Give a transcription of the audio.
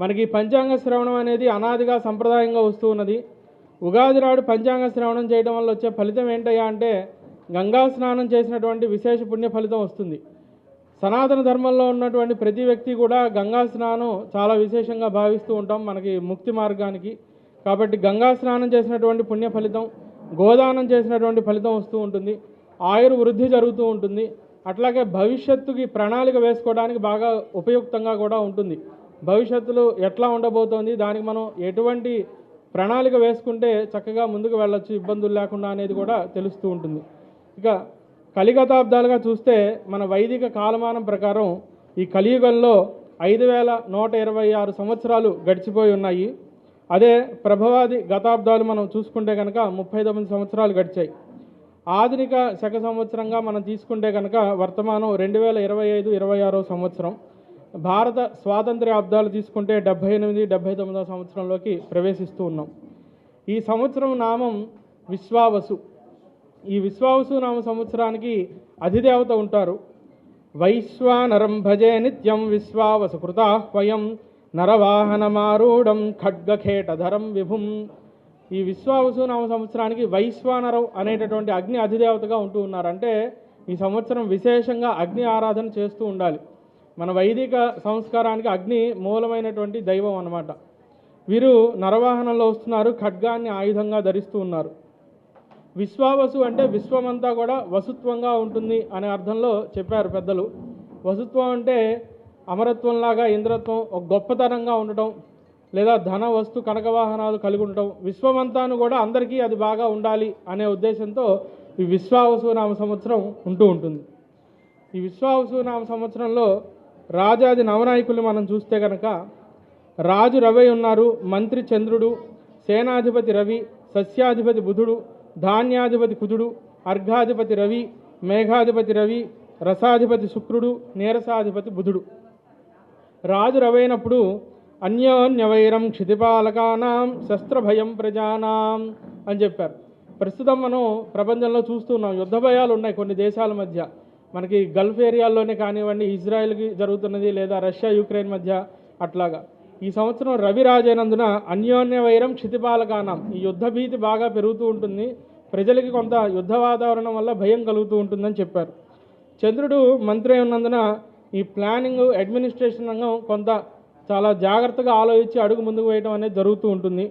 మనకి పంచాంగ శ్రవణం అనేది అనాదిగా సంప్రదాయంగా వస్తూ ఉన్నది. ఉగాది నాడు పంచాంగ శ్రవణం చేయడం వల్ల వచ్చే ఫలితం ఏంటయ్యా అంటే గంగా స్నానం చేసినటువంటి విశేష పుణ్య ఫలితం వస్తుంది. సనాతన ధర్మంలో ఉన్నటువంటి ప్రతి వ్యక్తి కూడా గంగా స్నానం చాలా విశేషంగా భావిస్తూ ఉంటాం మనకి ముక్తి మార్గానికి. కాబట్టి గంగా స్నానం చేసినటువంటి పుణ్య ఫలితం, గోదానం చేసినటువంటి ఫలితం వస్తూ ఉంటుంది. ఆయుర్వృద్ధి జరుగుతూ ఉంటుంది. అట్లాగే భవిష్యత్తుకి ప్రణాళిక వేసుకోవడానికి బాగా ఉపయుక్తంగా కూడా ఉంటుంది. భవిష్యత్తులో ఎట్లా ఉండబోతోంది, దానికి మనం ఎటువంటి ప్రణాళిక వేసుకుంటే చక్కగా ముందుకు వెళ్ళొచ్చు ఇబ్బందులు లేకుండా అనేది కూడా తెలుస్తూ ఉంటుంది. ఇక కలిగతాబ్దాలుగా చూస్తే మన వైదిక కాలమానం ప్రకారం ఈ కలియుగంలో 5126 సంవత్సరాలు గడిచిపోయి ఉన్నాయి. అదే ప్రభవాది గతాబ్దాలు మనం చూసుకుంటే కనుక 39 సంవత్సరాలు గడిచాయి. ఆధునిక శక సంవత్సరంగా మనం తీసుకుంటే కనుక వర్తమానం 2025-26 సంవత్సరం. భారత స్వాతంత్ర్య అబ్దాలు తీసుకుంటే 78-79 సంవత్సరంలోకి ప్రవేశిస్తూ ఉన్నాం. ఈ సంవత్సరం నామం విశ్వావసు. ఈ విశ్వావసు నామ సంవత్సరానికి అధిదేవత ఉంటారు. వైశ్వానరం భజే నిత్యం విశ్వావసు కృతాహ్వయం నరవాహనమారూఢం ఖడ్గఖేటధరం విభుం. ఈ విశ్వావసు నామ సంవత్సరానికి వైశ్వానరం అనేటటువంటి అగ్ని అధిదేవతగా ఉంటూ ఉన్నారు. అంటే ఈ సంవత్సరం విశేషంగా అగ్ని ఆరాధన చేస్తూ ఉండాలి. మన వైదిక సంస్కారానికి అగ్ని మూలమైనటువంటి దైవం అన్నమాట. వీరు నరవాహనంలో వస్తున్నారు, ఖడ్గాన్ని ఆయుధంగా ధరిస్తూ ఉన్నారు. విశ్వావసు అంటే విశ్వమంతా కూడా వసుత్వంగా ఉంటుంది అనే అర్థంలో చెప్పారు పెద్దలు. వసుత్వం అంటే అమరత్వంలాగా, ఇంద్రత్వం, ఒక గొప్పతనంగా ఉండటం, లేదా ధన వస్తు కనక వాహనాలు కలిగి ఉండటం, విశ్వమంతాను కూడా అందరికీ అది బాగా ఉండాలి అనే ఉద్దేశంతో ఈ విశ్వావసు నామ సంవత్సరం ఉంటూ ఉంటుంది. ఈ విశ్వావసు నామ సంవత్సరంలో రాజాది నవనాయకులు మనం చూస్తే కనుక రాజు రవి ఉన్నారు, మంత్రి చంద్రుడు, సేనాధిపతి రవి, సస్యాధిపతి బుధుడు, ధాన్యాధిపతి కుజుడు, అర్ఘాధిపతి రవి, మేఘాధిపతి రవి, రసాధిపతి శుక్రుడు, నీరసాధిపతి బుధుడు. రాజు రవైనప్పుడు అన్యోన్యవైరం క్షితిపాలకానాం శస్త్రభయం ప్రజానాం అని చెప్పారు. ప్రస్తుతం మనం ప్రపంచంలో చూస్తున్నాం, యుద్ధ భయాలు ఉన్నాయి కొన్ని దేశాల మధ్య. మనకి గల్ఫ్ ఏరియాల్లోనే కానివ్వండి, ఇజ్రాయెల్కి జరుగుతున్నది, లేదా రష్యా యుక్రెయిన్ మధ్య అట్లాగా. ఈ సంవత్సరం రవి రాజైనందున అన్యోన్య వైరం క్షితిపాలకానం, ఈ యుద్ధ భీతి బాగా పెరుగుతూ ఉంటుంది. ప్రజలకి కొంత యుద్ధ వాతావరణం వల్ల భయం కలుగుతూ ఉంటుందని చెప్పారు. చంద్రుడు మంత్రి ఉన్నందున ఈ ప్లానింగ్, అడ్మినిస్ట్రేషన్ రంగం కొంత చాలా జాగ్రత్తగా ఆలోచించి అడుగు ముందుకు వేయడం అనేది జరుగుతూ ఉంటుంది.